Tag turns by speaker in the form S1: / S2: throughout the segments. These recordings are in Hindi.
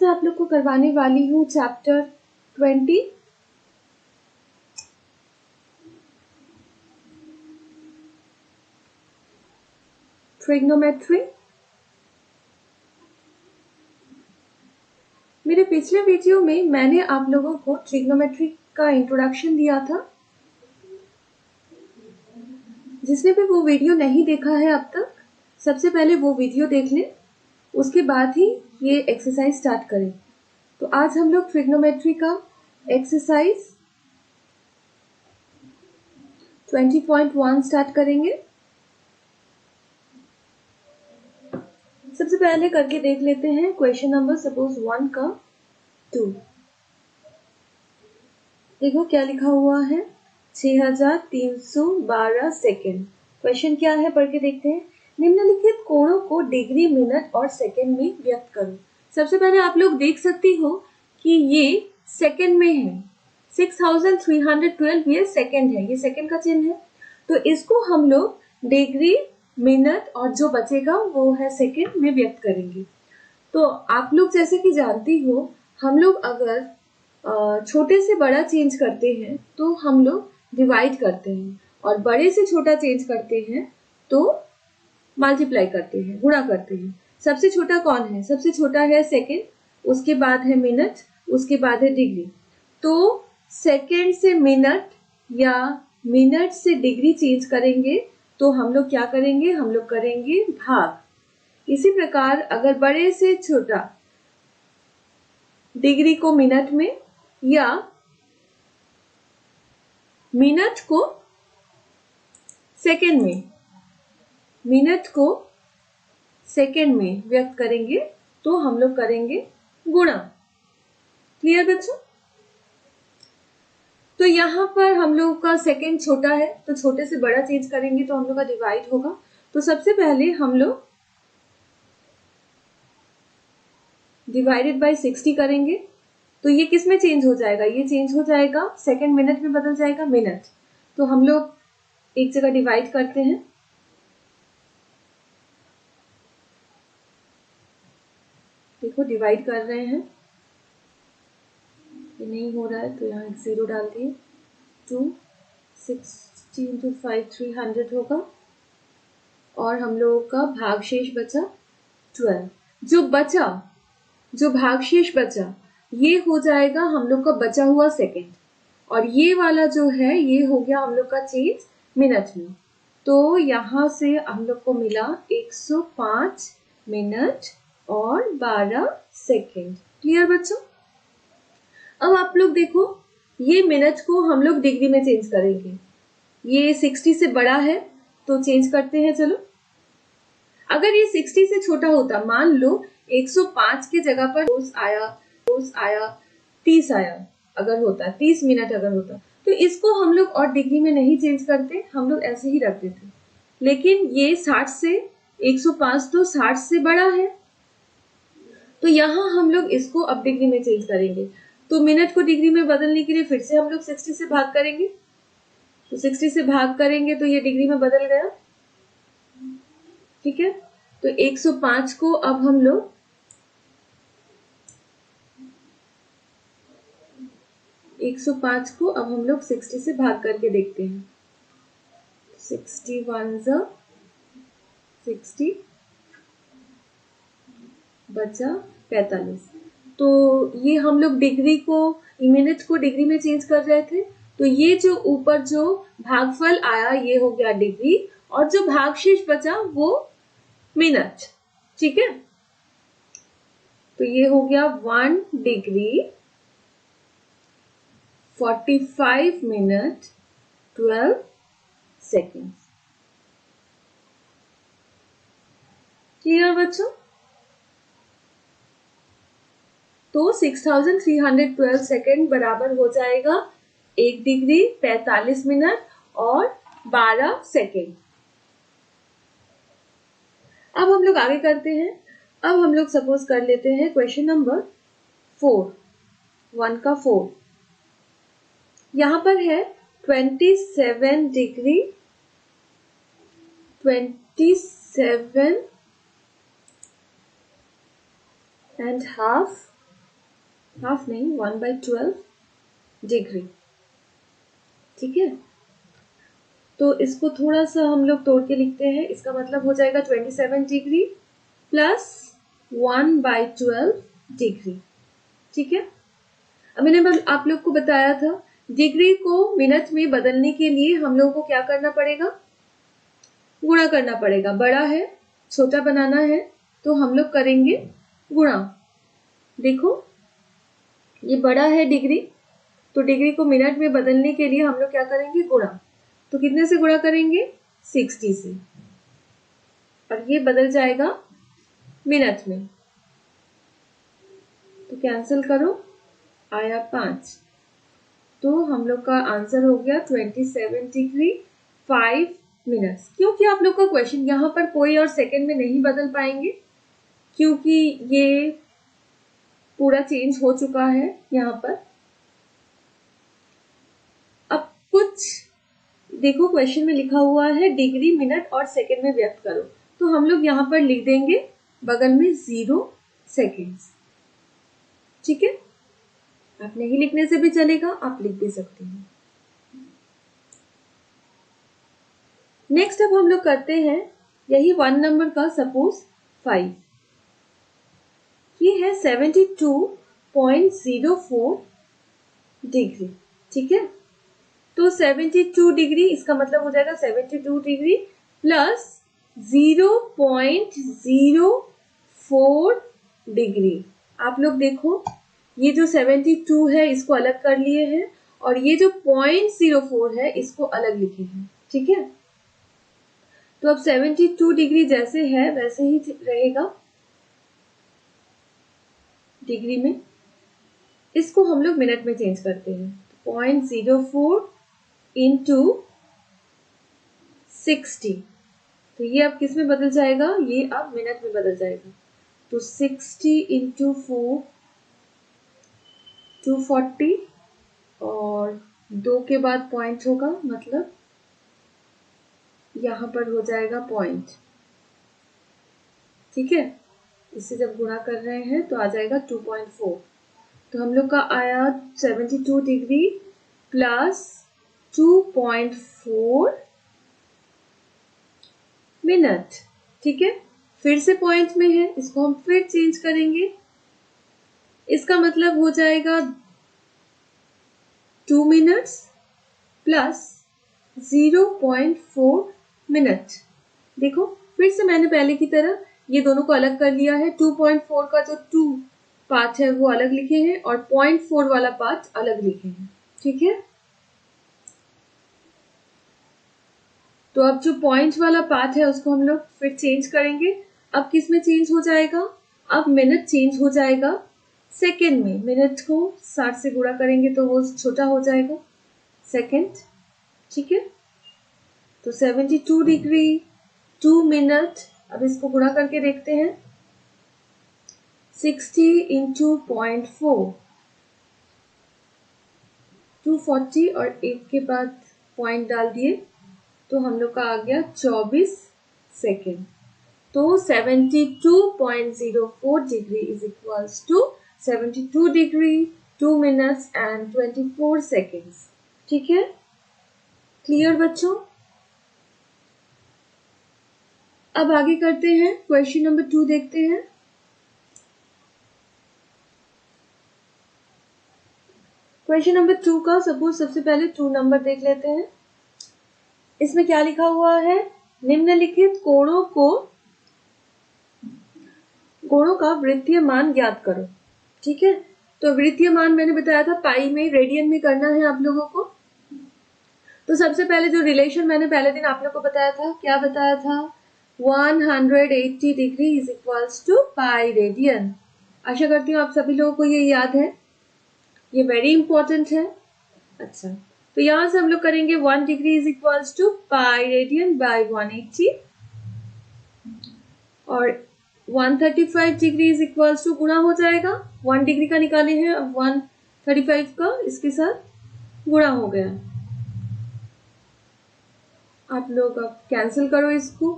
S1: मैं आप लोग को करवाने वाली हूँ चैप्टर 20 ट्रिग्नोमेट्री। मेरे पिछले वीडियो में मैंने आप लोगों को ट्रिग्नोमेट्री का इंट्रोडक्शन दिया था। जिसने भी वो वीडियो नहीं देखा है अब तक, सबसे पहले वो वीडियो देख लें, उसके बाद ही ये एक्सरसाइज स्टार्ट करें। तो आज हम लोग ट्रिग्नोमेट्री का एक्सरसाइज 20.1 स्टार्ट करेंगे। सबसे पहले करके देख लेते हैं क्वेश्चन नंबर सपोज 1 का 2। देखो क्या लिखा हुआ है, 6312 सेकेंड। क्वेश्चन क्या है पढ़ के देखते हैं। निम्नलिखित कोणों को डिग्री, मिनट और सेकेंड में व्यक्त करो। सबसे पहले आप लोग देख सकती हो कि ये सेकेंड में है। 6312 ये सेकेंड है, ये सेकेंड का चिन्ह है। तो इसको हम लोग डिग्री, मिनट और जो बचेगा वो है सेकेंड में व्यक्त करेंगे। तो आप लोग जैसे कि जानती हो, हम लोग अगर छोटे से बड़ा चेंज करते हैं तो हम लोग डिवाइड करते हैं, और बड़े से छोटा चेंज करते हैं तो मल्टीप्लाई करते हैं, गुणा करते हैं। सबसे छोटा कौन है? सबसे छोटा है सेकेंड, उसके बाद है मिनट, उसके बाद है डिग्री। तो सेकेंड से मिनट या मिनट से डिग्री चेंज करेंगे तो हम लोग क्या करेंगे? हम लोग करेंगे भाग। इसी प्रकार अगर बड़े से छोटा डिग्री को मिनट में या मिनट को सेकेंड में, मिनट को सेकेंड में व्यक्त करेंगे तो हम लोग करेंगे गुणा। क्लियर बच्चों? तो यहां पर हम लोग का सेकेंड छोटा है तो छोटे से बड़ा चेंज करेंगे तो हम लोग का डिवाइड होगा। तो सबसे पहले हम लोग डिवाइडेड बाय 60 करेंगे तो ये किस में चेंज हो जाएगा? ये चेंज हो जाएगा सेकेंड मिनट में बदल जाएगा, मिनट। तो हम लोग एक जगह डिवाइड करते हैं। देखो डिवाइड कर रहे हैं, ये नहीं हो रहा है तो यहाँ 0 डाल दिए। 2 60 into 5 300 होगा, और हम लोगों का भागशेष बचा 12। जो बचा, जो भागशेष बचा, ये हो जाएगा हम लोग का बचा हुआ सेकेंड, और ये वाला जो है ये हो गया हम लोग का चेंज मिनट में। तो यहाँ से हम लोग को मिला 105 मिनट और 12 सेकेंड। क्लियर बच्चों? अब आप लोग देखो, ये मिनट को हम लोग डिग्री में चेंज करेंगे। ये 60 से बड़ा है तो चेंज करते हैं। चलो, अगर ये 60 से छोटा होता, मान लो 105 के जगह पर रोज आया 30 आया, अगर होता 30 मिनट अगर होता, तो इसको हम लोग और डिग्री में नहीं चेंज करते, हम लोग ऐसे ही रख देते। लेकिन ये 60 से 105 तो 60 से बड़ा है, तो यहाँ हम लोग इसको अब डिग्री में चेंज करेंगे। तो मिनट को डिग्री में बदलने के लिए फिर से हम लोग 60 से भाग करेंगे। तो 60 से भाग करेंगे तो ये डिग्री में बदल गया। ठीक है, तो 105 को अब हम लोग 105 को अब हम लोग 60 से भाग करके देखते हैं। 61 60 बचा 45। तो ये हम लोग डिग्री को, मिनट को डिग्री में चेंज कर रहे थे, तो ये जो ऊपर जो भागफल आया ये हो गया डिग्री, और जो भागशेष बचा वो मिनट। ठीक है, तो ये हो गया 1 डिग्री 45 मिनट 12 सेकेंड। क्लियर बच्चों? तो 6312 सेकेंड बराबर हो जाएगा 1 डिग्री 45 मिनट और 12 सेकेंड। अब हम लोग आगे करते हैं। अब हम लोग सपोज कर लेते हैं क्वेश्चन नंबर 4, 1 का 4। यहां पर है 27 डिग्री 27 and half हाफ नहीं, 1/12 डिग्री। ठीक है, तो इसको थोड़ा सा हम लोग तोड़ के लिखते हैं। इसका मतलब हो जाएगा 27 डिग्री प्लस 1/12 डिग्री। ठीक है, अब मैंने आप लोग को बताया था डिग्री को मिनट में बदलने के लिए हम लोगों को क्या करना पड़ेगा, गुणा करना पड़ेगा। बड़ा है, छोटा बनाना है तो हम लोग करेंगे गुणा। देखो ये बड़ा है डिग्री, तो डिग्री को मिनट में बदलने के लिए हम लोग क्या करेंगे, गुणा। तो कितने से गुणा करेंगे, 60 से, और ये बदल जाएगा मिनट में। तो कैंसिल करो, आया 5। तो हम लोग का आंसर हो गया 27 डिग्री 5 मिनट्स। क्योंकि आप लोग का क्वेश्चन यहाँ पर कोई और सेकंड में नहीं बदल पाएंगे, क्योंकि ये पूरा चेंज हो चुका है यहाँ पर। अब कुछ देखो, क्वेश्चन में लिखा हुआ है डिग्री मिनट और सेकंड में व्यक्त करो, तो हम लोग यहाँ पर लिख देंगे बगल में 0 सेकेंड्स। ठीक है, आप नहीं लिखने से भी चलेगा, आप लिख भी सकते हैं। नेक्स्ट अब हम लोग करते हैं यही 1 नंबर का सपोज 5। ये है 72.04 डिग्री। ठीक है, तो 72 डिग्री, इसका मतलब हो जाएगा 72 डिग्री प्लस 0.04 डिग्री। आप लोग देखो, ये जो 72 है इसको अलग कर लिए हैं, और ये जो 0.04 है इसको अलग लिखे हैं। ठीक है, तो अब 72 डिग्री जैसे है वैसे ही रहेगा डिग्री में। इसको हम लोग मिनट में चेंज करते हैं। 0.04 इंटू 60, तो ये अब किस में बदल जाएगा, ये अब मिनट में बदल जाएगा। तो 60 इंटू 4 240, और 2 के बाद पॉइंट होगा, मतलब यहाँ पर हो जाएगा पॉइंट। ठीक है, इससे जब गुणा कर रहे हैं तो आ जाएगा 2.4। तो हम लोग का आया 72 डिग्री प्लस 2.4 मिनट। ठीक है, फिर से पॉइंट में है, इसको हम फिर चेंज करेंगे। इसका मतलब हो जाएगा 2 मिनट्स प्लस 0.4 मिनट। देखो फिर से मैंने पहले की तरह ये दोनों को अलग कर लिया है। 2.4 का जो 2 पार्ट है वो अलग लिखे हैं, और 0.4 वाला पार्ट अलग लिखे हैं। ठीक है, तो अब जो पॉइंट वाला पार्ट है उसको हम लोग फिर चेंज करेंगे। अब किस में चेंज हो जाएगा, अब मिनट चेंज हो जाएगा सेकेंड में। मिनट को 60 से गुणा करेंगे तो वो छोटा हो जाएगा सेकेंड। ठीक है, तो 72 डिग्री 2 मिनट। अब इसको गुणा करके देखते हैं। 60 इंटू 0.4 240, और 1 के बाद पॉइंट डाल दिए तो हम लोग का आ गया 24 सेकेंड। तो 72.04 degree is equals to 72 degree 2 minutes and 24 seconds. ठीक है, क्लियर बच्चों? अब आगे करते हैं, क्वेश्चन नंबर 2 देखते हैं। क्वेश्चन नंबर 2 का सपोज सबसे पहले 2 नंबर देख लेते हैं। इसमें क्या लिखा हुआ है, निम्नलिखित कोणों का वृत्तीय मान ज्ञात करो। ठीक है, तो वृत्तीय मान मैंने बताया था पाई में, रेडियन में करना है आप लोगों को। तो सबसे पहले जो रिलेशन मैंने पहले दिन आप लोगों को बताया था, क्या बताया था, 180 degree is equals to pi radian. आशा करती हूँ आप सभी लोगों को ये याद है, ये वेरी इंपॉर्टेंट है। अच्छा, तो यहां से हम लोग करेंगे 1 degree is equals to pi radian by 180, और 135 डिग्री इज इक्वल्स टू गुणा हो जाएगा। 1 डिग्री का निकाले हैं, अब 135 का इसके साथ गुणा हो गया। आप लोग अब कैंसिल करो इसको,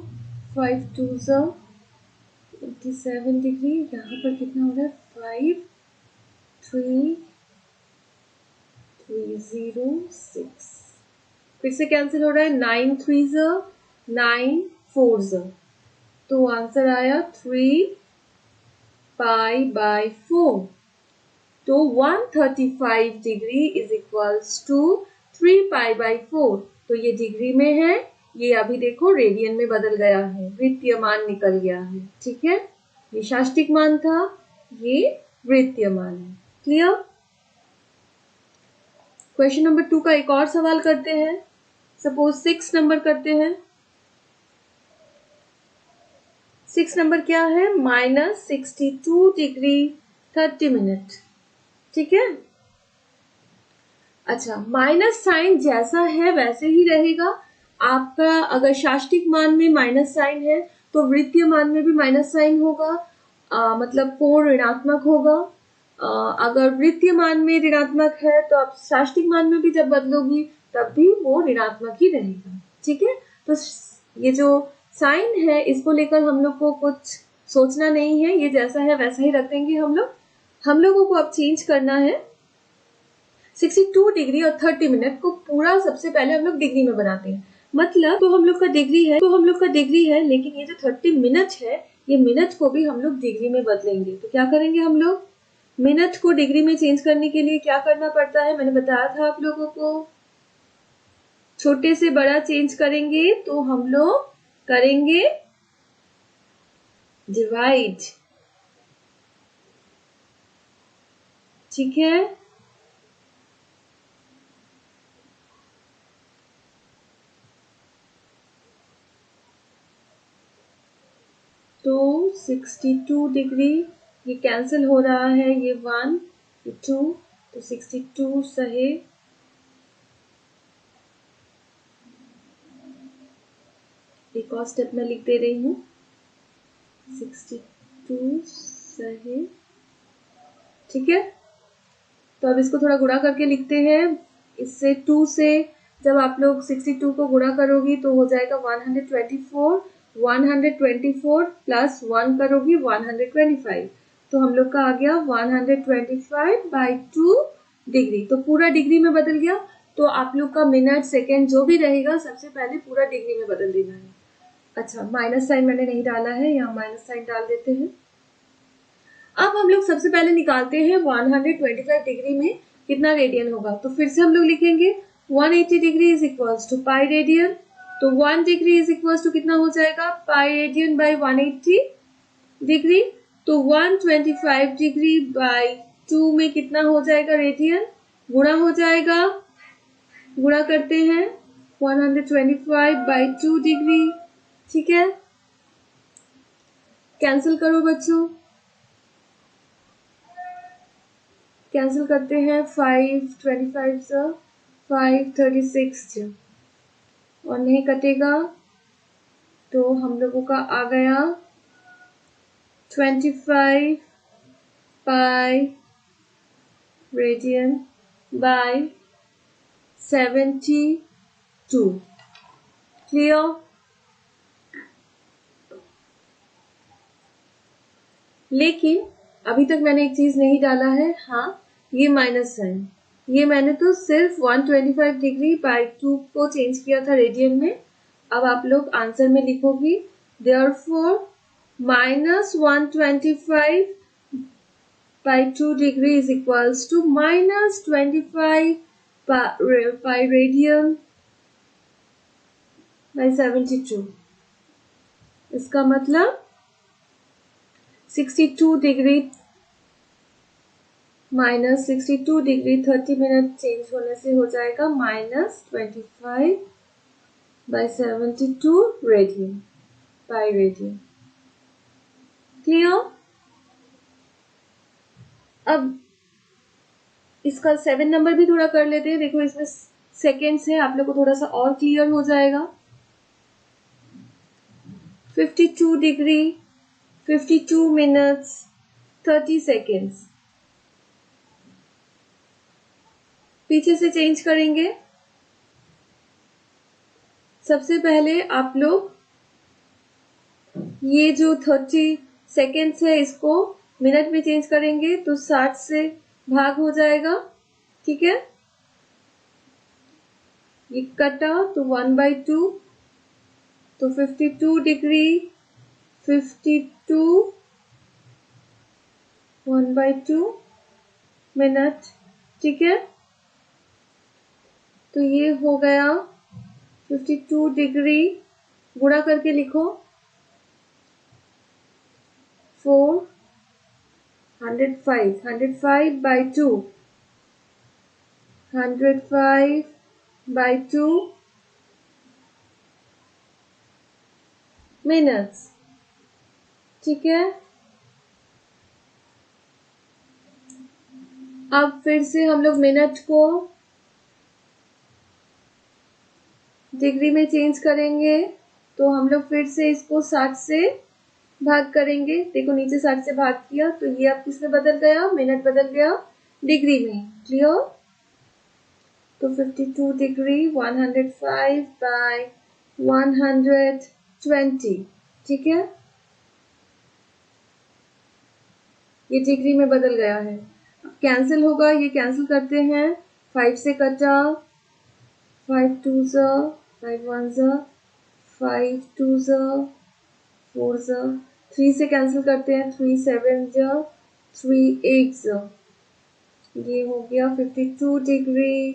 S1: 5 2 87 डिग्री, यहाँ पर कितना हो रहा है, 5 3,306। फिर से कैंसिल हो रहा है, 9 3s 9 4s, तो आंसर आया 3π/4। तो 135 डिग्री इज इक्वल्स टू 3π/4। तो ये डिग्री में है, ये अभी देखो रेडियन में बदल गया है, वृत्तीय मान निकल गया है। ठीक है, ये शास्त्रिक मान था, ये वृत्तीय मान है। क्लियर? क्वेश्चन नंबर 2 का एक और सवाल करते हैं। सपोज 6 नंबर करते हैं। 6 नंबर क्या है? -62 डिग्री 30 मिनट। ठीक है, अच्छा, माइनस साइन जैसा है वैसे ही रहेगा आपका। अगर शास्त्रिक मान में माइनस साइन है तो वृत्तीय मान में भी माइनस साइन होगा, मतलब कोण ऋणात्मक होगा। अगर वृत्तीय मान में ऋणात्मक है तो आप शास्त्रिक मान में भी जब बदलोगी तब भी वो ऋणात्मक ही रहेगा। ठीक है, तो ये जो साइन है इसको लेकर हम लोग को कुछ सोचना नहीं है, ये जैसा है वैसा ही रख देंगे हम लोग। हम लोगों को अब चेंज करना है 62 डिग्री और 30 मिनट को पूरा सबसे पहले हम लोग डिग्री में बनाते हैं। मतलब तो हम लोग का डिग्री है, लेकिन ये जो 30 मिनट है, ये मिनट को भी हम लोग डिग्री में बदलेंगे। तो क्या करेंगे हम लोग? मिनट को डिग्री में चेंज करने के लिए क्या करना पड़ता है, मैंने बताया था आप लोगों को। छोटे से बड़ा चेंज करेंगे तो हम लोग करेंगे डिवाइड। ठीक है, तो 62 डिग्री, ये कैंसिल हो रहा है, ये 1 ये 2, तो 62 सहे एक और स्टेप में लिख दे रही हूँ, 62 सहे। ठीक है, तो अब इसको थोड़ा गुणा करके लिखते हैं। इससे 2 से जब आप लोग 62 को गुणा करोगी तो हो जाएगा 124, 124 प्लस 1 करोगी 125, तो हम लोग का आ गया 125/2 डिग्री। तो पूरा डिग्री में बदल गया। तो आप लोग का मिनट सेकेंड जो भी रहेगा सबसे पहले पूरा डिग्री में बदल देना है। अच्छा, माइनस साइन मैंने नहीं डाला है, यहाँ माइनस साइन डाल देते हैं। अब हम लोग सबसे पहले निकालते हैं 125 डिग्री में कितना रेडियन होगा। तो फिर से हम लोग लिखेंगे 180 degree is equals to pi radian. तो 1 डिग्री इज इक्वल्स टू कितना हो जाएगा? Pi radian by 180 degree. तो 125 डिग्री बाई 2 में कितना हो जाएगा रेडियन? गुणा हो जाएगा, गुणा करते हैं 125/2 डिग्री। ठीक है, कैंसिल करो बच्चों, कैंसिल करते हैं, 525 से 536 और नहीं कटेगा तो हम लोगों का आ गया 25 पाई रेडियन बाय 72। क्लियर? लेकिन अभी तक मैंने एक चीज नहीं डाला है, हाँ, ये माइनस साइन, ये मैंने तो सिर्फ 125 डिग्री बाई 2 को चेंज किया था रेडियन में। अब आप लोग आंसर में लिखोगी therefore -125/2 degree is equals to -25 pi radian by 72। इसका मतलब 62 degree minus 62 degree 30 minute change होने से हो जाएगा -25/72 रेडियन पाई रेडियन। क्लियर? अब इसका 7 नंबर भी थोड़ा कर लेते हैं। देखो इसमें सेकेंड्स है, आप लोग को थोड़ा सा और क्लियर हो जाएगा। 52 डिग्री 52 मिनट्स 30 सेकेंड्स, पीछे से चेंज करेंगे। सबसे पहले आप लोग ये जो 30 सेकेंड्स है इसको मिनट में चेंज करेंगे, तो 60 से भाग हो जाएगा, ठीक है। ये कटा तो 1/2, तो 52 डिग्री, 52 1/2 मिनट, ठीक है। तो ये हो गया 52 डिग्री, गुणा करके लिखो 105/2, 105/2 मिनट्स, ठीक है। अब फिर से हम लोग मिनट को डिग्री में चेंज करेंगे, तो हम लोग फिर से इसको 60 से भाग करेंगे। देखो नीचे 60 से भाग किया तो ये अब किसमें बदल गया, मिनट बदल गया डिग्री में, क्लियर। तो 52 डिग्री 105/120, ठीक है। ये डिग्री में बदल गया है। अब कैंसिल होगा, ये कैंसिल करते हैं। 5 से कटा, 5 2 ज़ा, 5 1 ज़ा, 5 2 ज़ा, 4 ज़ा, 3 से कैंसिल करते हैं, 3 7 ज़ा, 3 8 ज़ा। ये हो गया 52 डिग्री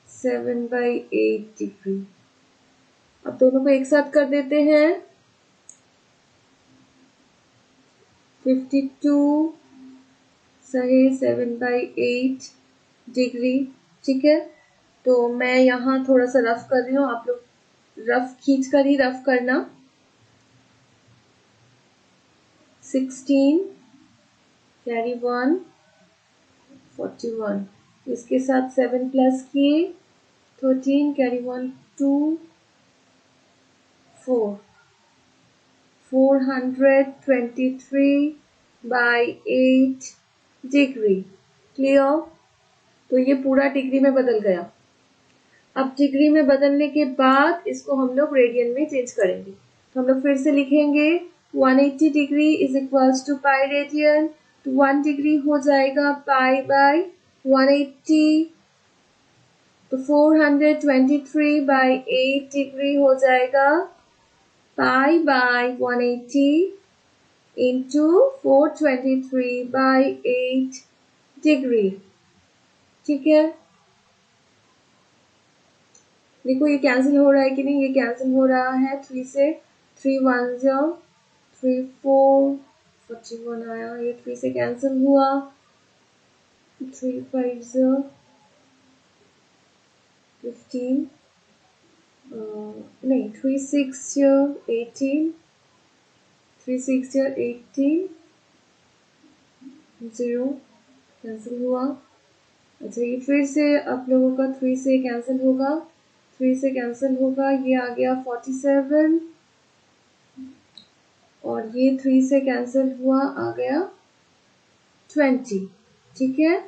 S1: 7/8 डिग्री। अब दोनों को एक साथ कर देते हैं। 52 सही 7/8 डिग्री, ठीक है। तो मैं यहाँ थोड़ा सा रफ कर रही हूँ, आप लोग रफ खींच कर ही रफ करना। 16 कैरी 1 41, इसके साथ 7 प्लस किए 13 कैरी 1 2 4 423/8 डिग्री, क्लियर। तो ये पूरा डिग्री में बदल गया। अब डिग्री में बदलने के बाद इसको हम लोग रेडियन में चेंज करेंगे। तो हम लोग फिर से लिखेंगे 180 degree is equals to pi radian. तो 1 डिग्री हो जाएगा पाई/180, तो 423/8 डिग्री हो जाएगा पाई/180 इंटू 423/8 डिग्री, ठीक है। देखो ये कैंसिल हो रहा है कि नहीं, ये कैंसिल हो रहा है। 3 से 3 1 ज़ा, 3 4 41 आया, ये 3 से कैंसिल हुआ। 3 5 ज़ा 15, नहीं 3 6 ज़ा 18, 3 6 ज़ा 18, 0 कैंसिल हुआ। अच्छा ये फिर से आप लोगों का 3 से कैंसिल होगा, 3 से कैंसिल होगा, ये आ गया 47, और ये 3 से कैंसिल हुआ, आ गया 20, ठीक है।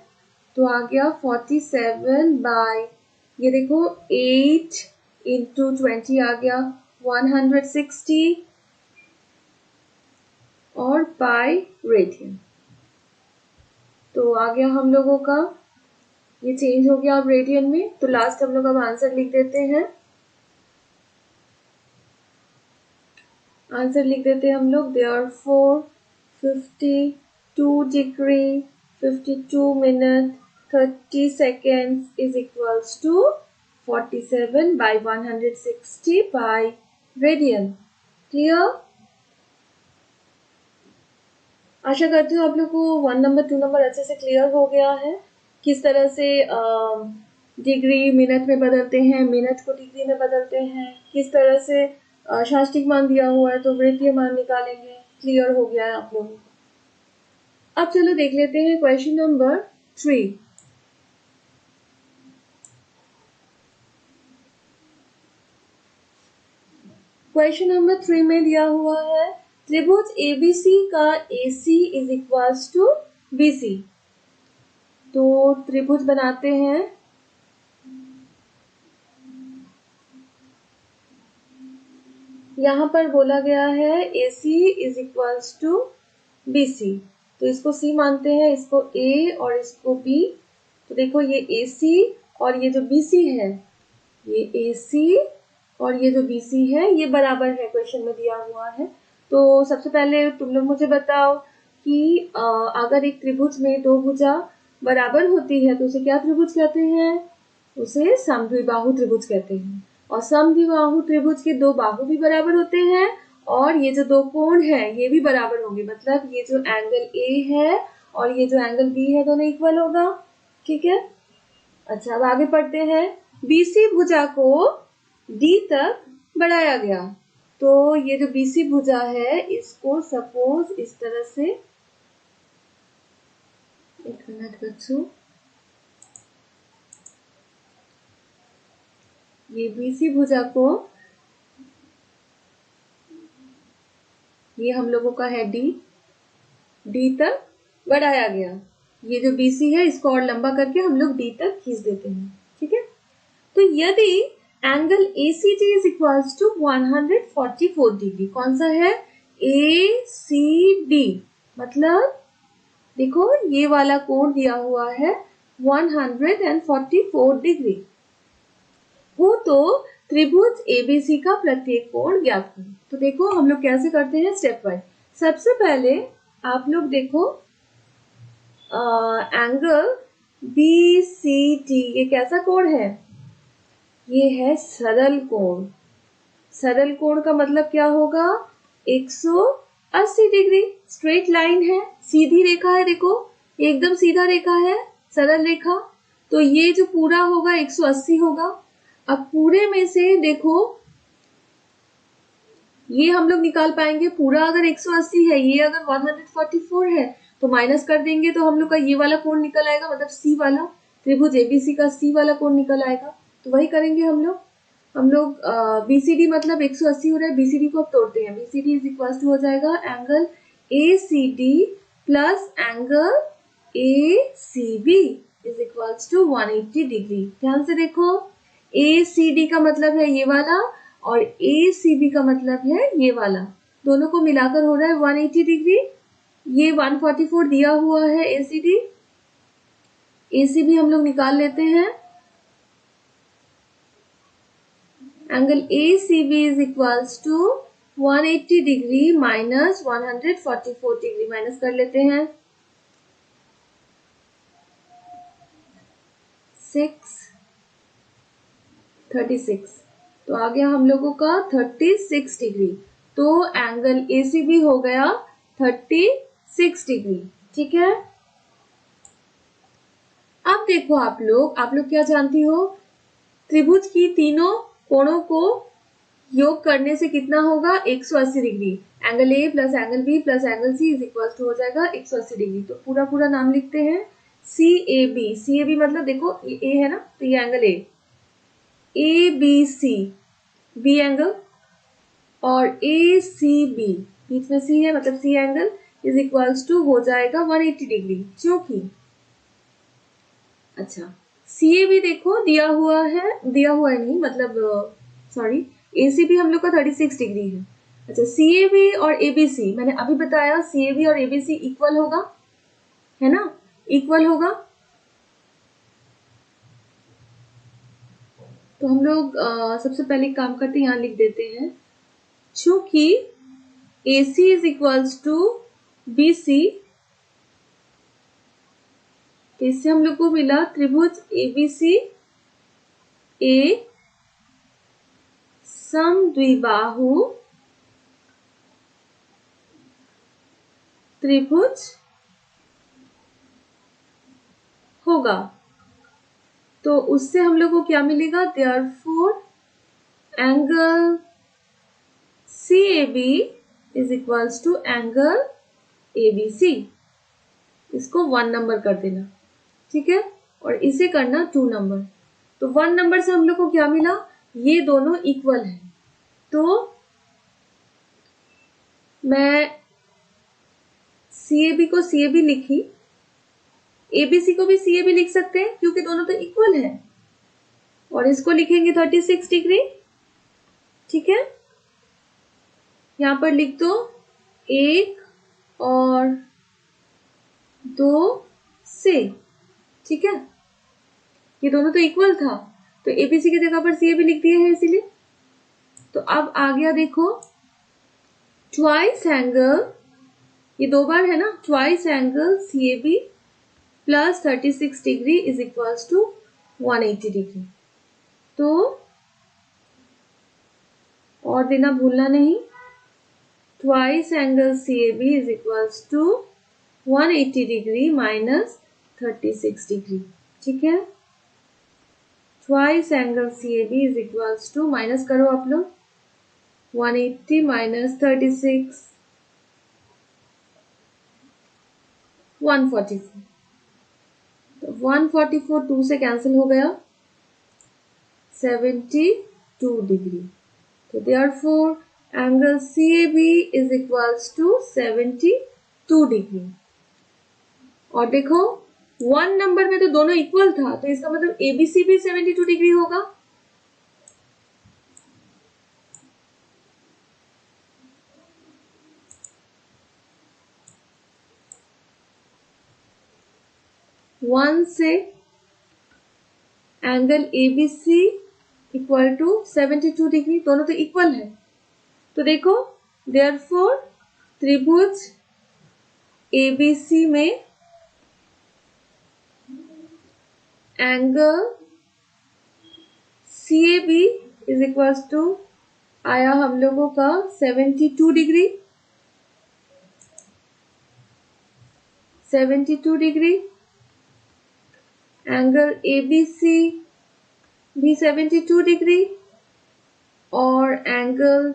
S1: तो आ गया 47 बाय, ये देखो 8 इंटू 20 आ गया 160, और बाय रेडियन। तो आ गया हम लोगों का, ये चेंज हो गया अब रेडियन में। तो लास्ट हम लोग अब आंसर लिख देते हैं। आंसर लिख देते हैं हम लोग, therefore 52 degree 52 minute 30 seconds is equals to 47/160 by radian, clear. आशा करती हूँ आप लोग को 1 नंबर 2 नंबर अच्छे से क्लियर हो गया है, किस तरह से डिग्री मिनट में बदलते हैं, मिनट को डिग्री में बदलते हैं, किस तरह से शास्त्रिक मान दिया हुआ है तो वृत्तीय मान निकालेंगे, क्लियर हो गया है आप लोगों को। अब चलो देख लेते हैं क्वेश्चन नंबर 3। क्वेश्चन नंबर 3 में दिया हुआ है त्रिभुज एबीसी का AC is equals to BC। तो त्रिभुज बनाते हैं। यहाँ पर बोला गया है AC is equals to BC। तो इसको सी मानते हैं, इसको ए और इसको बी। तो देखो ये ए सी और ये जो बी सी है, ये ए सी और ये जो बी सी है ये बराबर है, क्वेश्चन में दिया हुआ है। तो सबसे पहले तुम लोग मुझे बताओ कि अगर एक त्रिभुज में दो भुजा बराबर होती है तो उसे क्या त्रिभुज कहते हैं? उसे समद्विबाहु त्रिभुज कहते हैं। और समद्विबाहु त्रिभुज के दो बाहु भी बराबर होते हैं और ये जो दो कोण है ये भी बराबर होंगे, मतलब ये जो एंगल ए है और ये जो एंगल बी है दोनों इक्वल होगा। ठीक है, अच्छा अब आगे पढ़ते हैं। बीसी भुजा को डी तक बढ़ाया गया, तो ये जो बीसी भुजा है इसको सपोज इस तरह से, एक मिनट बच्चों, ये बीसी भुजा को, ये हम लोगों का है डी तक बढ़ाया गया। ये जो बीसी है इसको और लंबा करके हम लोग डी तक खींच देते हैं। ठीक है, तो यदि angle ACD is equals to 144 degree, कौन सा है? ACD, मतलब देखो ये वाला कोण दिया हुआ है 144 डिग्री हो, तो त्रिभुज ABC का प्रत्येक कोण ज्ञात करें। तो देखो हम लोग कैसे करते हैं, स्टेप वाइज। सबसे पहले आप लोग देखो एंगल BCD, ये कैसा कोण है? ये है सरल कोण। सरल कोण का मतलब क्या होगा? 180 डिग्री। स्ट्रेट लाइन है, सीधी रेखा है, देखो एकदम सीधा रेखा है, सरल रेखा। तो ये जो पूरा होगा 180 होगा। अब पूरे में से देखो ये हम लोग निकाल पाएंगे, पूरा अगर 180 है, ये अगर 144 है तो माइनस कर देंगे तो हम लोग का ये वाला कोण निकल आएगा, मतलब सी वाला, त्रिभुज एबीसी का सी वाला कोण निकल आएगा। तो वही करेंगे हम लोग बीसीडी मतलब 180 हो रहा है, बीसीडी को अब तोड़ते हैं। बीसीडी इज इक्वल टू हो जाएगा angle ACD plus angle ACB is equal to 180 degree. ध्यान से देखो, ACD का मतलब है ये वाला और ACB का मतलब है ये वाला, दोनों को मिलाकर हो रहा है 180 डिग्री। ये 144 दिया हुआ है ACD, ACB हम लोग निकाल लेते हैं। Angle ACB is equals to 180 degree minus 144 degree, minus कर लेते हैं। 36, तो आ गया हम लोगों का 36 डिग्री। तो एंगल ACB हो गया 36 डिग्री। ठीक है, अब देखो आप लोग क्या जानती हो? त्रिभुज की तीनों कोणों को योग करने से कितना होगा? 180 degree. Angle A plus angle B plus angle C is equal to हो जाएगा 180 डिग्री। तो पूरा पूरा नाम लिखते हैं CAB। CAB मतलब देखो ये A है ना, तो ये angle A, ABC, B angle, और ACB बीच में C है मतलब C angle is equal to हो जाएगा 180 डिग्री। क्योंकि अच्छा CAB देखो दिया हुआ है नहीं, मतलब सॉरी, ACB हम लोग का 36 डिग्री है। अच्छा CAB और ABC मैंने अभी बताया, CAB और ABC इक्वल होगा, है ना, इक्वल होगा। तो हम लोग सबसे पहले काम करते हैं, यहाँ लिख देते हैं, चूंकि AC is equals to BC, तो इससे हम लोग को मिला त्रिभुज ABC एक समद्विबाहु त्रिभुज होगा। तो उससे हम लोग को क्या मिलेगा? Therefore angle CAB is equals to angle ABC। इसको 1 नंबर कर देना, ठीक है, और इसे करना 2 नंबर। तो 1 नंबर से हम लोग को क्या मिला? ये दोनों इक्वल है। तो मैं CAB को CAB लिखी, ABC को भी CAB लिख सकते हैं क्योंकि दोनों तो इक्वल है, और इसको लिखेंगे 36 डिग्री। ठीक है, यहां पर लिख दो 1 और 2 से, ठीक है, ये दोनों तो इक्वल था, तो एबीसी की जगह पर सी ए बी लिख दिए हैं इसीलिए। तो अब आ गया देखो ट्वाइस एंगल, ये 2 बार है ना, twice angle C A B plus 36 degree is equals to 180 degree. तो और देना भूलना नहीं, twice angle C A B is equals to 180 degree minus 36 degree, ठीक है। Twice angle C A B is equals to, minus करो आप लोग, 180 माइनस 36 144, तो 144 2 से कैंसिल हो गया, 72 डिग्री। तो therefore angle C A B is equals to 72 degree. और देखो 1 नंबर में तो दोनों इक्वल था, तो इसका मतलब एबीसी भी 72 डिग्री होगा। वन से angle ABC equal to 72 degree, दोनों तो इक्वल है। तो देखो देयरफॉर त्रिभुज एबीसी में angle C A B is equals to आया हम लोगों का 72 डिग्री, 72 डिग्री, एंगल एबीसी भी 72 डिग्री और angle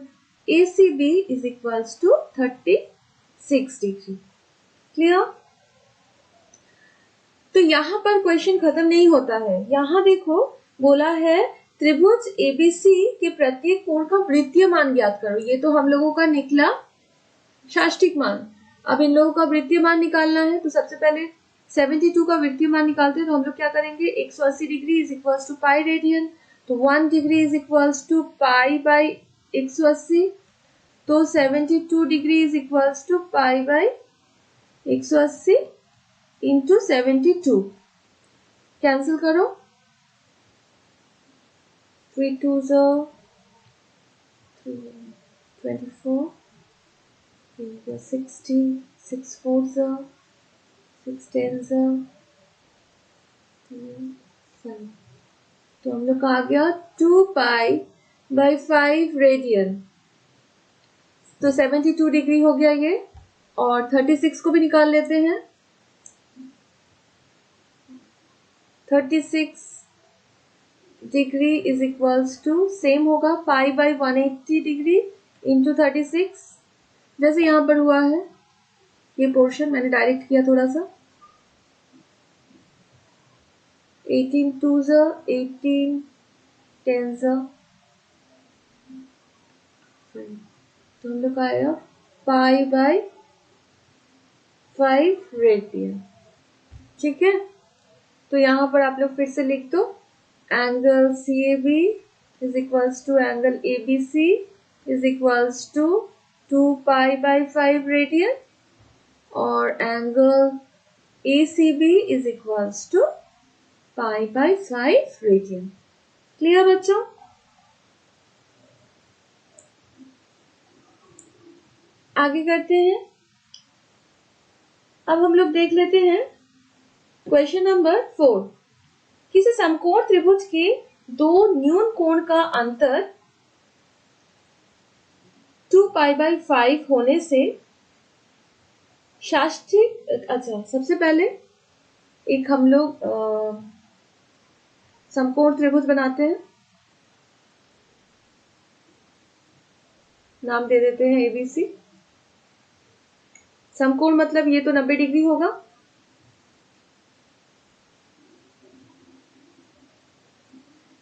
S1: ACB is equals to 36 degree. Clear? तो यहां पर क्वेश्चन खत्म नहीं होता है, यहां देखो बोला है त्रिभुज एबीसी के प्रत्येक कोण का वृत्तीय मान ज्ञात करो। ये तो हम लोगों का निकला शाष्टिक मान, अब इन लोगों का वृत्तीय मान निकालना है। तो सबसे पहले 72 का वृत्तीय मान निकालते हैं, तो हम लोग क्या करेंगे, 180 degree is equals to pi radian, तो 1 degree is equals to pi by 180, तो 72 degree is equals to pi by 180 into 72, cancel करो, 3 2 24, 60, 6 4 6 10 7, तो हम लोग का आ गया 2 पाई बाई 5 रेडियन, तो 72 डिग्री हो गया ये। और 36 को भी निकाल लेते हैं, 36 degree is equals to same होगा पाई बाई 180 डिग्री इंटू 36, जैसे यहां पर हुआ है, ये पोर्शन मैंने डायरेक्ट किया थोड़ा सा, 18 2 18 10 तो हम लोग आया पाई बाई 5 रेडियन, ठीक है। तो यहां पर आप लोग फिर से लिख दो, angle C A B is equals to angle A B C is equals to 2 pi by 5 radian और angle A C B is equals to pi by 5 radian. Clear बच्चों? आगे करते हैं। अब हम लोग देख लेते हैं क्वेश्चन नंबर 4। किसी समकोण त्रिभुज के दो न्यून कोण का अंतर 2 पाई बाई 5 होने से शास्त्रीय, अच्छा सबसे पहले एक हम लोग समकोण त्रिभुज बनाते हैं, नाम दे देते हैं एबीसी। समकोण मतलब ये तो 90 डिग्री होगा,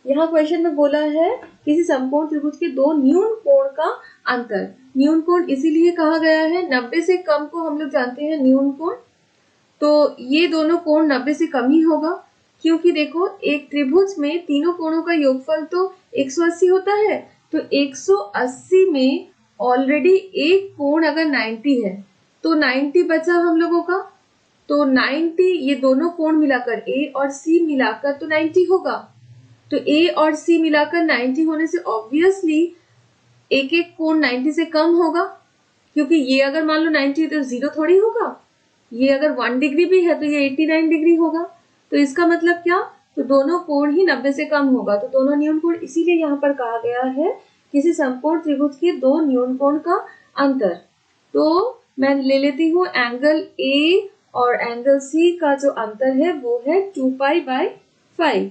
S1: यहाँ क्वेश्चन में बोला है किसी समकोण त्रिभुज के दो न्यून कोण का अंतर। न्यून कोण इसीलिए कहा गया है, 90 से कम को हम लोग जानते हैं न्यून कोण, तो ये दोनों कोण 90 से कम ही होगा, क्योंकि देखो एक त्रिभुज में तीनों कोणों का योगफल तो 180 होता है, तो 180 में ऑलरेडी एक कोण अगर 90 है तो 90 बचा हम लोगों का, तो 90, ये दोनों कोण मिलाकर A और C मिलाकर तो 90 होगा। तो A और C मिलाकर 90 होने से ऑब्वियसली एक एक कोण 90 से कम होगा, क्योंकि ये अगर मान लो 90 है तो 0 थोड़ी होगा। ये अगर 1 डिग्री भी है तो ये 89 डिग्री होगा। तो इसका मतलब क्या, तो दोनों कोण ही 90 से कम होगा। तो दोनों न्यून कोण, इसीलिए यहाँ पर कहा गया है किसी समकोण त्रिभुज के दो न्यून कोण का अंतर। तो मैं ले लेती हूँ एंगल A और एंगल C का जो अंतर है वो है 2π/5।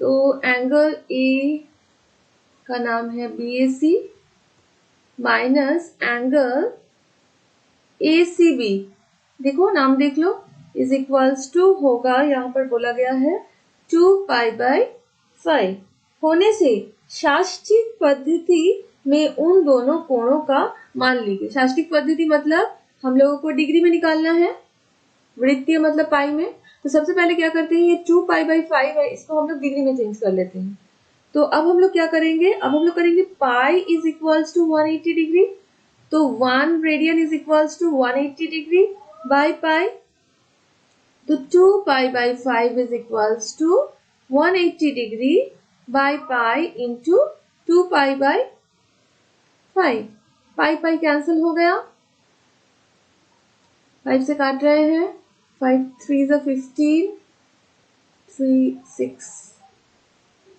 S1: तो एंगल A का नाम है BAC माइनस एंगल ACB, देखो नाम देख लो, इज इक्वल्स टू होगा, यहाँ पर बोला गया है 2π/5 होने से शास्त्रीय पद्धति में उन दोनों कोणों का मान लीजिए। शास्त्रीय पद्धति मतलब हम लोगों को डिग्री में निकालना है, वृत्तीय मतलब पाई में। तो सबसे पहले क्या करते हैं, ये 2π/5 है, इसको हम लोग डिग्री में चेंज कर लेते हैं। तो अब हम लोग क्या करेंगे, अब हम लोग करेंगे pi is equals to 180 degree. तो 1 radian is equals to 180 degree by pi. तो 2π/5 is equals to 180 degree by pi into 2π/5। Pi pi cancel हो गया, 5 से काट रहे हैं, 5 3 15, 3 6,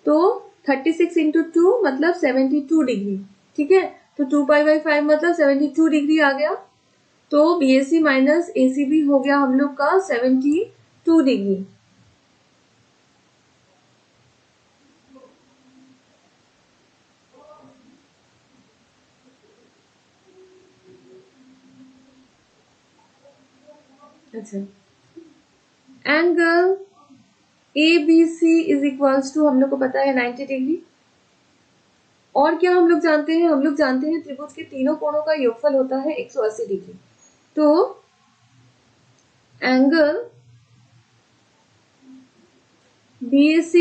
S1: तो 36 इंटू 2 मतलब 72 डिग्री। ठीक है, तो 2π/5 मतलब 72 डिग्री आ गया। तो BAC माइनस ACB हो गया हम लोग का 72 डिग्री। अच्छा, angle ABC is equals to हम लोग को पता है 90 डिग्री। और क्या हम लोग जानते हैं, हम लोग जानते हैं त्रिभुज के तीनों कोणों का योगफल होता है 180 डिग्री। तो एंगल BAC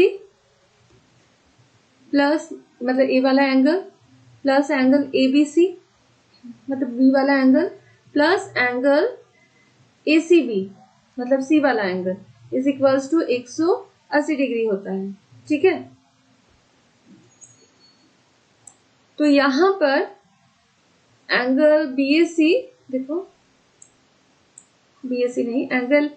S1: प्लस मतलब A वाला एंगल प्लस एंगल ABC मतलब B वाला एंगल प्लस एंगल ACB मतलब C वाला angle is equals to 180 degree होता है। ठीक है, तो यहां पर एंगल BAC, देखो BAC नहीं, एंगल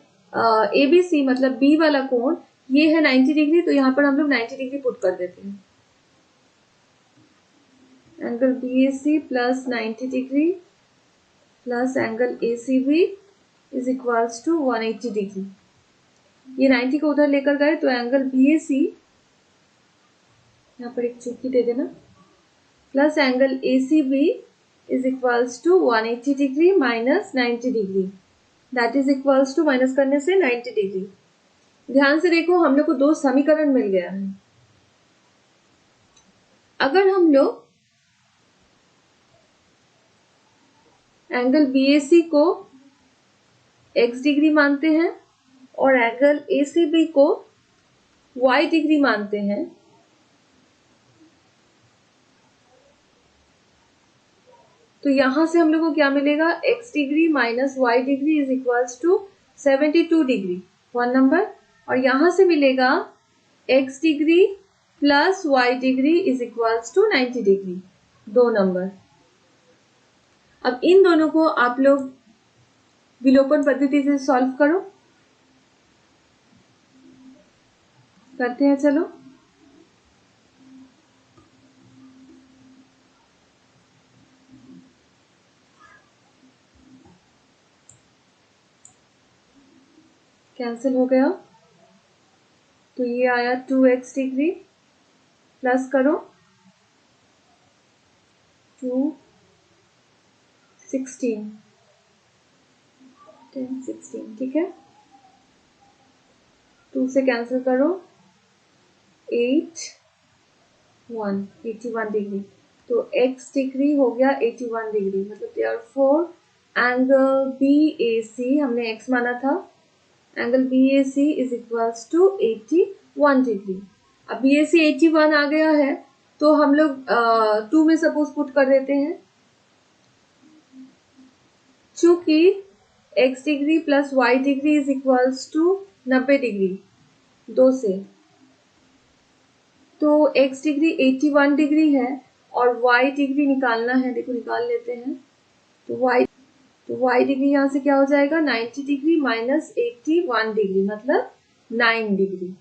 S1: ABC मतलब B वाला कोण ये है 90 डिग्री। तो यहाँ पर हम लोग 90 डिग्री पुट कर देते हैं। Angle BAC plus 90 degree plus angle ACB is equals to 180 degree. ये 90 को उधर लेकर गए तो एंगल BAC, यहाँ पर एक चुटकी दे देना, plus angle ACB is equals to 180 degree minus 90 degree, that is equals to, minus करने से 90 डिग्री। ध्यान से देखो, हम लोग को दो समीकरण मिल गया है। अगर हम लोग एंगल BAC को x डिग्री मानते हैं और एंगल ACB को y डिग्री मानते हैं, तो यहां से हम लोग को क्या मिलेगा, x degree minus y degree is equals to 72 degree 1 number, और यहां से मिलेगा x degree plus y degree is equals to 90 degree 2 number. अब इन दोनों को आप लोग विलोपन पद्धति से सॉल्व करो, करते हैं चलो। कैंसिल हो गया, तो ये आया 2x डिग्री प्लस करो 2 16 10 16, ठीक है, 2 से कैंसिल करो 8 1 81 डिग्री। तो x डिग्री हो गया 81 डिग्री, मतलब देयरफॉर एंगल BAC हमने x माना था, angle BAC is equals to 81 degree. अब BAC 81 आ गया है तो हम लोग 2 में सपोज पुट कर देते हैं। चूंकि x degree plus y degree is equals to 90 degree 2 से, तो x डिग्री 81 डिग्री है और y डिग्री निकालना है। देखो निकाल लेते हैं। तो y डिग्री यहाँ से क्या हो जाएगा, 90 डिग्री माइनस 81 डिग्री मतलब 9 डिग्री।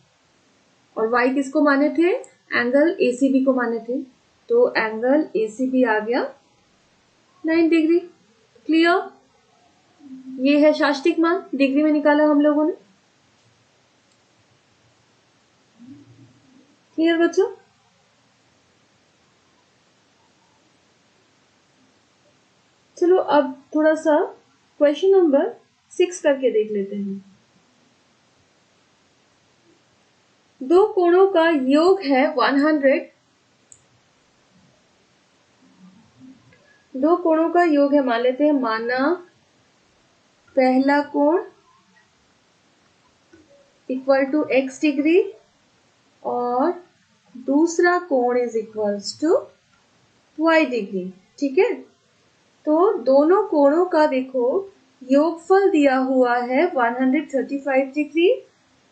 S1: और y किसको माने थे, एंगल ACB को माने थे, तो एंगल ACB आ गया 9 डिग्री। क्लियर, ये है शास्त्रिक मान, डिग्री में निकाला हम लोगों ने। क्लियर बच्चों? चलो अब थोड़ा सा क्वेश्चन नंबर 6 करके देख लेते हैं। दो कोणों का योग है 100। दो कोणों का योग है, मान लेते हैं, माना पहला कोण इक्वल टू x डिग्री और दूसरा कोण is equals to y degree. ठीक है, तो दोनों कोणों का देखो योगफल दिया हुआ है 135 डिग्री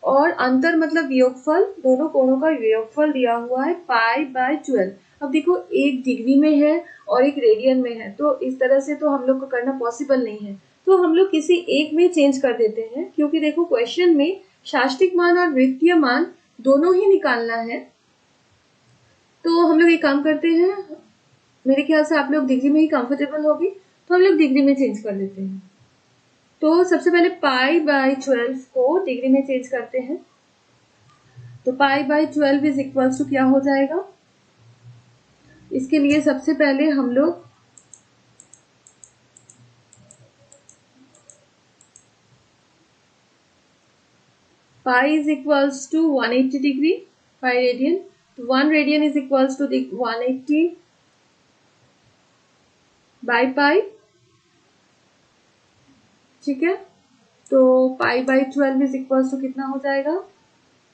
S1: और अंतर मतलब योगफल, दोनों कोणों का योगफल दिया हुआ है π/12। अब देखो एक डिग्री में है और एक रेडियन में है, तो इस तरह से तो हम लोग को करना पॉसिबल नहीं है, तो हम लोग किसी एक में चेंज कर देते हैं, क्योंकि देखो क्वेश्चन में शास्त्रिक मान और वृत्तीय मान दोनों ही निकालना है। तो हम लोग एक काम करते हैं, मेरे ख्याल से आप लोग डिग्री में ही कंफर्टेबल होगी, तो हम लोग डिग्री में चेंज कर देते हैं। तो सबसे पहले π/12 को डिग्री में चेंज करते हैं, तो π/12 इज इक्वल टू क्या हो जाएगा। इसके लिए सबसे पहले हम लोग pi is equals to 180 degree, pi radian, तो 1 radian is equals to 180 by pi. ठीक है, तो π/12 इज इक्वल्स टू कितना हो जाएगा,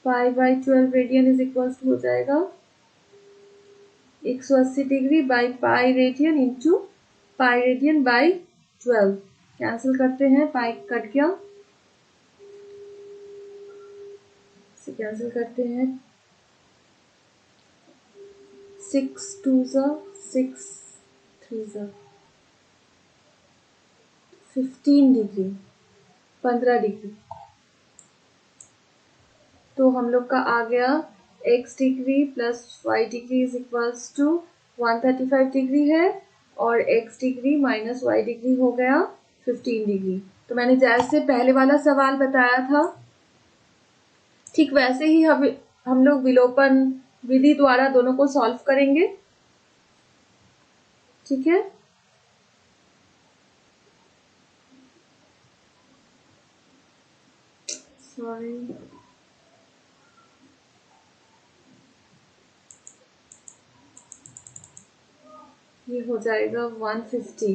S1: π/12 रेडियन इज इक्वल्स टू हो जाएगा 180 degree by pi radian into pi radian by 12। Cancel करते हैं, पाई कट गया, इसे कैंसिल करते हैं, 6 2 6 3 15 डिग्री 15 डिग्री। तो हम लोग का आ गया x degree plus y degree is equals to 135 degree है और x degree minus y degree हो गया 15 डिग्री। तो मैंने जैसे पहले वाला सवाल बताया था ठीक वैसे ही हम लोग विलोपन विधि द्वारा दोनों को सॉल्व करेंगे। ठीक है, सॉरी, ये हो जाएगा 150।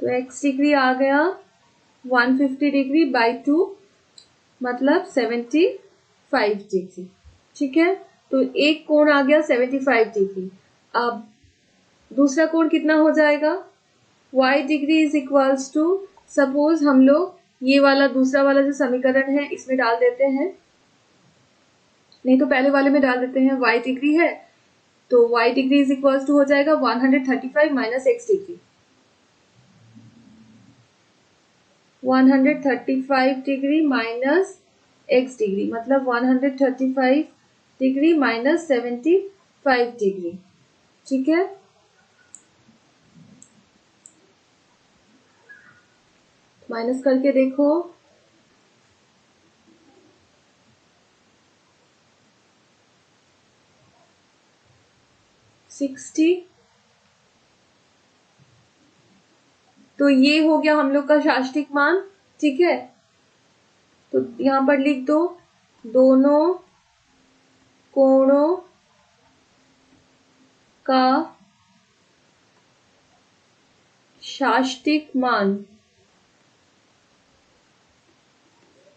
S1: तो x डिग्री आ गया 150 डिग्री बाई 2 मतलब 75 डिग्री। ठीक है, तो एक कोण आ गया 75 डिग्री। अब दूसरा कोण कितना हो जाएगा, y degree is equals to, suppose हम लोग ये वाला दूसरा वाला जो समीकरण है इसमें डाल देते हैं, नहीं तो पहले वाले में डाल देते हैं, y डिग्री है तो y degree is equals to हो जाएगा 135 minus x degree, 135 degree minus x degree मतलब 135 डिग्री माइनस 75 डिग्री। ठीक है, माइनस करके देखो, सिक्सटी। तो ये हो गया हम लोग का शास्त्रिक मान। ठीक है, तो यहां पर लिख दो दोनों कोणों का शास्त्रिक मान,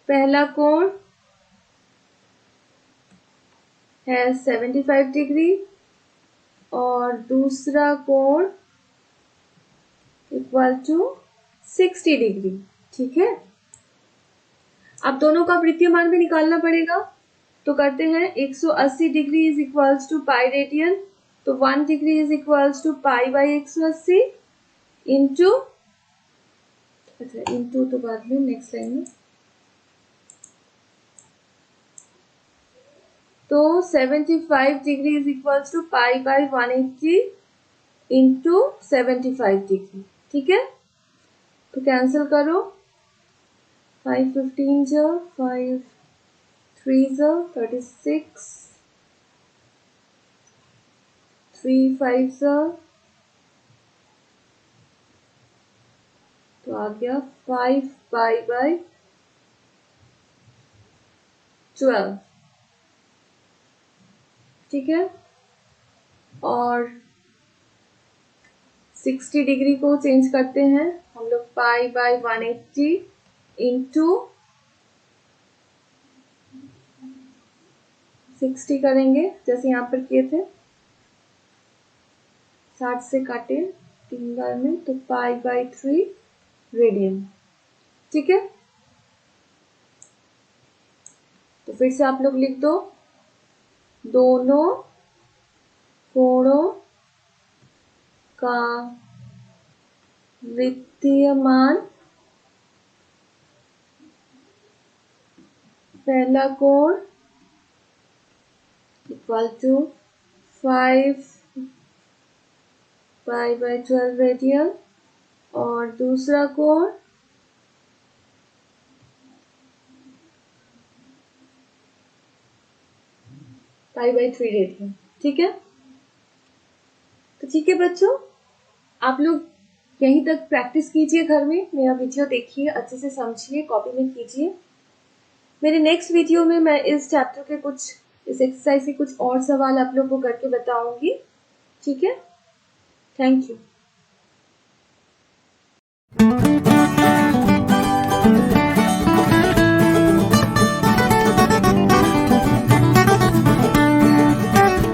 S1: पहला कोण है 75 डिग्री और दूसरा कोण इक्वल टू 60 डिग्री। ठीक है, अब दोनों का वृत्तीय मान भी निकालना पड़ेगा, तो करते हैं। 180 degree is equals to pi radian, तो 1 degree is equals to pi by 180 into, अच्छा इंटू तो बाद में नेक्स्ट लाइन में, तो 75 degree is equals to pi by 180 into 75 degree. ठीक है, तो कैंसिल करो, 5 15 जो 5 3 जो 36, 3 5 जो, तो आ गया 5 पाई बाई 12। ठीक है, और 60 डिग्री को चेंज करते हैं हम लोग, पाई बाई 180 इंटू 60 करेंगे जैसे यहाँ पर किए थे, 60 से काटे 3 बार में, तो पाई बाई 3 रेडियन। ठीक है, तो फिर से आप लोग लिख दो, दोनों कोणों का वृत्तीय मान, पहला कोण equal to 5 pi by 12 radian, और दूसरा कोण पाई बाई 3 रेडियन। ठीक है, तो ठीक है बच्चों, आप लोग यहीं तक प्रैक्टिस कीजिए घर में, मेरा वीडियो देखिए, अच्छे से समझिए, कॉपी में कीजिए। मेरे नेक्स्ट वीडियो में मैं इस चैप्टर के कुछ, इस एक्सरसाइज के कुछ और सवाल आप लोग को करके बताऊंगी। ठीक है, थैंक यू।